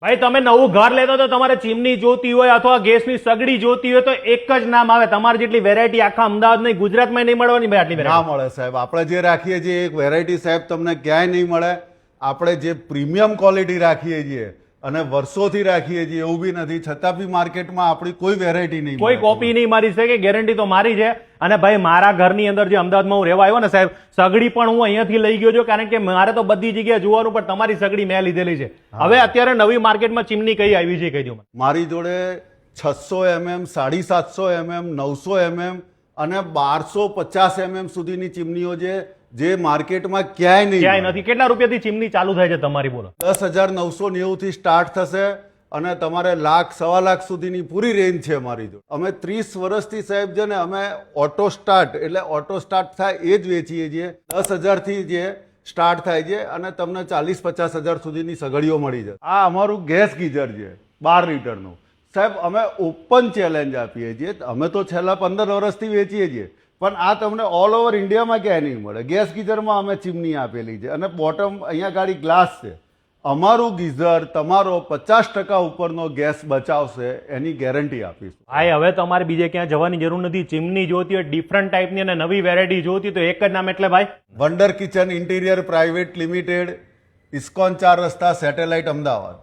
ભાઈ તમે નવું ઘર લેતો તો તમારે ચીમની જોતી હોય અથવા ગેસની સગડી જોતી હોય તો એક જ નામ આવે. તમારી જેટલી વેરાયટી આખા અમદાવાદ નહીં ગુજરાતમાં નહીં મળવાની ભાઈ આટલી ના મળે સાહેબ. આપણે જે રાખીએ છીએ એક વેરાયટી સાહેબ તમને ક્યાંય નહીં મળે. આપણે જે પ્રીમિયમ ક્વોલિટી રાખીએ છીએ અને વર્ષોથી રાખીએ છીએ એવું બી નથી, છતાં બી માર્કેટમાં આપણી કોઈ વેરાયટી નહીં, કોઈ કોપી નહીં મારી છે કે ગેરંટી તો મારી છે. અને ભાઈ મારા ઘરની અંદર જે અમદાવાદમાં હું રહેવા આવ્યો ને સાહેબ, સગડી પણ હું અહીંયાથી લઈ ગયો છું, કારણ કે મારે તો બધી જગ્યાએ જોવાનું, પણ તમારી સગડી મેં લીધેલી છે. હવે અત્યારે નવી માર્કેટમાં ચીમની કઈ આવી છે કહી દો. મારી જોડે 600 mm, 750 mm, 900 mm અને 1250 mm સુધીની ચીમનીઓ જે માર્કેટમાં ક્યાંય નથી. કેટલા રૂપિયાથી ચીમની ચાલુ થાય છે તમારી? બોલો. 10,990 થી સ્ટાર્ટ થશે અને તમારે લાખ, 1.25 લાખ સુધીની પૂરી રેન્જ છે મારી જોડે. અમે 30 વર્ષથી સાહેબ છે ને અમે ઓટો સ્ટાર્ટ એટલે ઓટો સ્ટાર્ટ થાય એ જ વેચીએ છીએ. 10,000 થી જે સ્ટાર્ટ થાય છે અને તમને 40-50 હજાર સુધીની સગડીઓ મળી જશે. આ અમારું ગેસ ગીઝર છે 12 લીટરનું સાહેબ. અમે ઓપન ચેલેન્જ આપીએ છીએ. અમે તો છેલ્લા 15 વર્ષથી વેચીએ છીએ, પણ આ તમને ઓલ ઓવર ઇન્ડિયામાં ક્યાંય નહીં મળે. ગેસ ગીઝરમાં અમે ચીમની આપેલી છે અને બોટમ અહીંયા ગાડી ગ્લાસ છે. અમારું ગીઝર તમારો 50% ઉપરનો ગેસ બચાવશે, એની ગેરંટી આપીશું. ભાઈ હવે તમારે બીજે ક્યાં જવાની જરૂર નથી. ચીમની જોતી હોય ડિફરન્ટ ટાઈપની અને નવી વેરાયટી જોતી તો એક જ નામ, એટલે ભાઈ wonder kitchen interior private limited, ISKCON 4 રસ્તા, સેટેલાઇટ, અમદાવાદ.